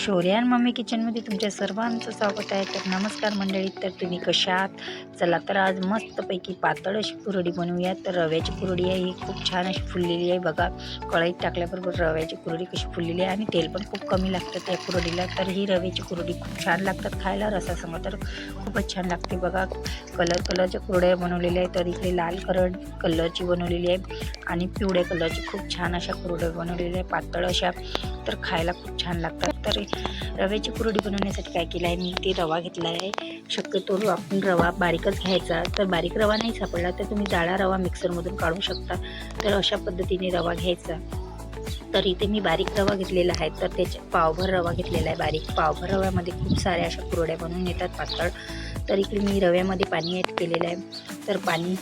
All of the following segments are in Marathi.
शौर्य आणि मम्मी किचनमध्ये तुमच्या सर्वांचं स्वागत आहे. तर नमस्कार मंडळी, तर तुम्ही कशा आहात? चला तर आज मस्तपैकी पातळ अशी कुरडी बनवूया. तर रव्याची कुरडी आहे, ही खूप छान अशी फुललेली आहे बघा. कढईत टाकल्याबरोबर रव्याची कुरडी कशी फुललेली आहे आणि तेल पण खूप कमी लागतं त्या कुरडीला. तर ही रव्याची कुरडी खूप छान लागतात खायला, रसासंग तर खूपच छान लागते बघा. कलरच्या कुरड्या बनवलेल्या आहेत. तर इकडे लाल कलरची बनवलेली आहे आणि पिवळ्या कलरची खूप छान अशा कुरड्या बनवलेल्या आहे, पातळ अशा. तर खायला खूप छान लागतात. तर रव्याची कुरडी बनवण्यासाठी काय केलं आहे, मी ते रवा घेतला आहे. शक्यतो आपण रवा बारीकच घ्यायचा. तर बारीक रवा नाही सापडला तर तुम्ही जाडा रवा मिक्सरमधून काढू शकता. तर अशा पद्धतीने रवा घ्यायचा. तर इथे मी बारीक रवा घेतलेला आहे. तर त्याच्या पावभर रवा घेतलेला आहे बारीक. पावभर रव्यामध्ये खूप साऱ्या अशा कुरड्या बनवून येतात पातळ. तर इकडे मी रव्यामध्ये पाणी ॲड केलेलं आहे. तर पाणी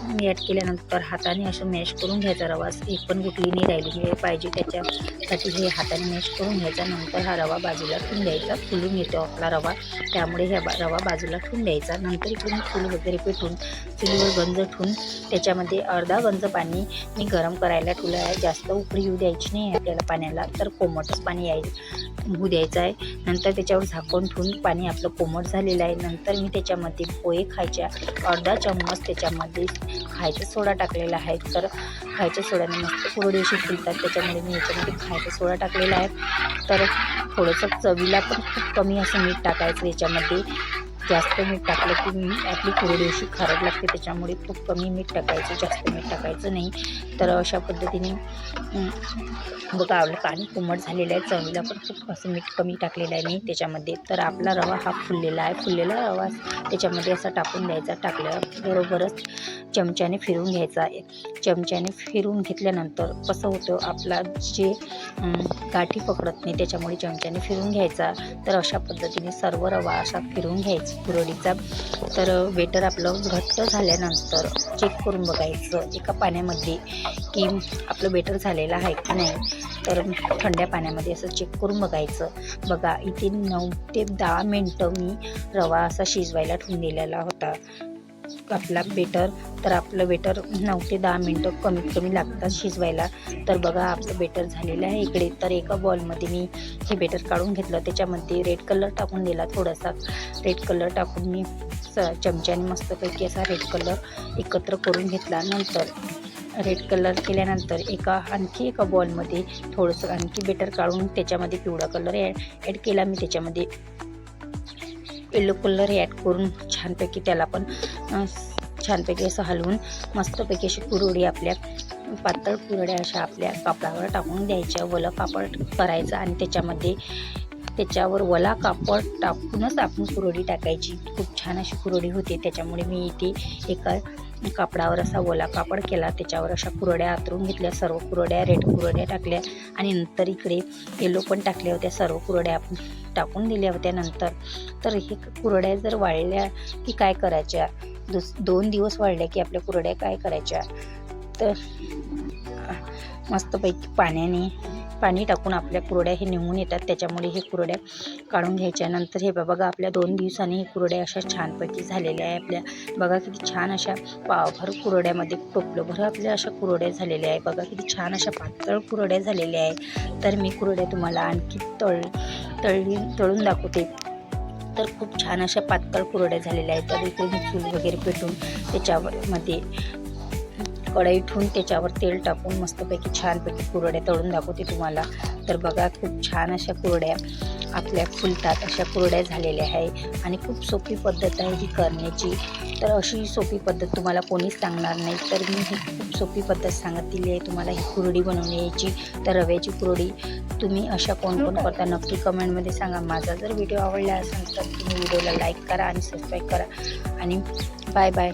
मी ॲड केल्यानंतर हाताने असं मॅश करून घ्यायचा. रवा एक पण गुटली नाही राहिली पाहिजे, त्याच्यासाठी हे हाताने मॅश करून घ्यायचा. नंतर हा रवा बाजूला ठेवून द्यायचा. फुलून येतो आपला रवा, त्यामुळे हा रवा बाजूला ठेवून द्यायचा. नंतर इकडून फूल वगैरे पेटून चुलीवर गंज ठेवून त्याच्यामध्ये अर्धा गंज पाणी मी गरम करायला ठेवलं आहे. जास्त उकळी येऊ द्यायची नाही आपल्याला पाण्याला, तर कोमटच पाणी होऊ द्यायचं आहे. नंतर त्याच्यावर झाकून ठेवून पाणी आपलं कोमट झालेलं आहे. नंतर मी त्याच्यामध्ये पोहे खायच्या अर्धा चम्मच त्याच्यामध्ये खायचा सोडा टाकलेला आहे. तर खायच्या सोड्याने मस्त कुरडी अशी फुलतात, त्याच्यामुळे मी याच्यामध्ये खायचा सोडा टाकलेला आहे. तर थोडंसं चवीला पण खूप कमी असं मीठ टाकायचं याच्यामध्ये. जास्त मीठ टाकलं की आपली कुरडी अशी खारट लागते, त्याच्यामुळे खूप कमी मीठ टाकायचं, जास्त मीठ टाकायचं नाही. तर अशा पद्धतीने बघा आपलं पाणी कोमट झालेलं आहे. चवीला पण खूप असं मीठ कमी टाकलेलं आहे मी त्याच्यामध्ये. तर आपला रवा हा फुललेला आहे. फुललेला रवा त्याच्यामध्ये असा टाकून द्यायचा. टाकल्याबरोबरच चमच्याने फिरून घ्यायचा. चमच्याने फिरून घेतल्यानंतर कसं होतं, आपला जे गाठी पकडत नाही, त्याच्यामुळे चमच्याने फिरून घ्यायचा. तर अशा पद्धतीने सर्व रवा असा फिरून घ्यायचा कुरडीचा. तर बेटर आपलं घट्ट झाल्यानंतर चेक करून बघायचं एका पाण्यामध्ये की आपलं बेटर झालेलं आहे की नाही. तर थंड्या पाण्यामध्ये असं चेक करून बघायचं. बघा इथे 9 ते 10 मिनटं मी रवा असा शिजवायला ठेवून दिलेला होता आपला बेटर. तर आपलं बेटर 9 ते 10 मिनटं कमीत कमी लागतात शिजवायला. तर बघा आपलं बेटर झालेलं आहे इकडे. तर एका बॉलमध्ये मी हे बेटर काढून घेतलं. त्याच्यामध्ये रेड कलर टाकून दिला, थोडासा रेड कलर टाकून मी चमच्याने मस्तपैकी असा रेड कलर एकत्र करून घेतला. नंतर रेड कलर केल्यानंतर आणखी एका बॉलमध्ये थोडंसं आणखी बेटर काढून त्याच्यामध्ये पिवळा कलर ॲड केला मी. त्याच्यामध्ये येलो कलर ॲड करून छानपैकी त्याला पण छानपैकी असं हलवून मस्तपैकी अशी कुरडी आपल्या पातळ कुरड्या अशा आपल्या कापडावर टाकून द्यायच्या. वलं कापड करायचं आणि त्याच्यावर वला कापड टाकूनच आपण कुरडी टाकायची. खूप छान अशी कुरडी होते. त्याच्यामुळे मी इथे एका कापडावर असा ओला कापड केला, त्याच्यावर अशा कुरड्या आतरून घेतल्या. सर्व कुरड्या रेड कुरड्या टाकल्या आणि नंतर इकडे येलो पण टाकल्या होत्या. सर्व कुरड्या आपण टाकून दिल्या होत्या नंतर. तर हे कुरड्या जर वाळल्या की काय करायच्या, 2 दिवस वाळल्या की आपल्या कुरड्या काय करायच्या, तर मस्तपैकी पाणी टाकून आपल्या कुरड्या हे निघून येतात. त्याच्यामुळे हे कुरड्या काढून घ्यायच्या. नंतर हे बघा आपल्या 2 दिवसांनी हे कुरड्या अशा छानपैकी झालेल्या आहे आपल्या. बघा किती छान अशा पावभर कुरड्यामध्ये टोपलंभर आपल्या अशा कुरड्या झालेल्या आहे. बघा किती छान अशा पातळ कुरड्या झालेल्या आहे. तर मी कुरड्या तुम्हाला आणखी तळून दाखवते. तर खूप छान अशा पातळ कुरड्या झालेल्या आहेत. तर इकडे मी चूल वगैरे पेटून त्याच्यामध्ये कढई ठेवून त्याच्यावर तेल टाकून मस्तपैकी छानपैकी कुरड्या तळून दाखवते तुम्हाला. तर बघा खूप छान अशा कुरड्या आपल्या फुलतात अशा कुरड्या झालेल्या आहे आणि खूप सोपी पद्धत आहे ही करण्याची. तर अशी सोपी पद्धत तुम्हाला कोणीच सांगणार नाही. तर मी ही खूप सोपी पद्धत सांगितलेली आहे तुम्हाला ही कुरडी बनवण्याची. तर रव्याची कुरडी तुम्ही अशा कोण करता नक्की कमेंटमध्ये सांगा. माझा जर व्हिडिओ आवडला असेल तर तुम्ही व्हिडिओला लाईक करा आणि सबस्क्राईब करा आणि बाय बाय.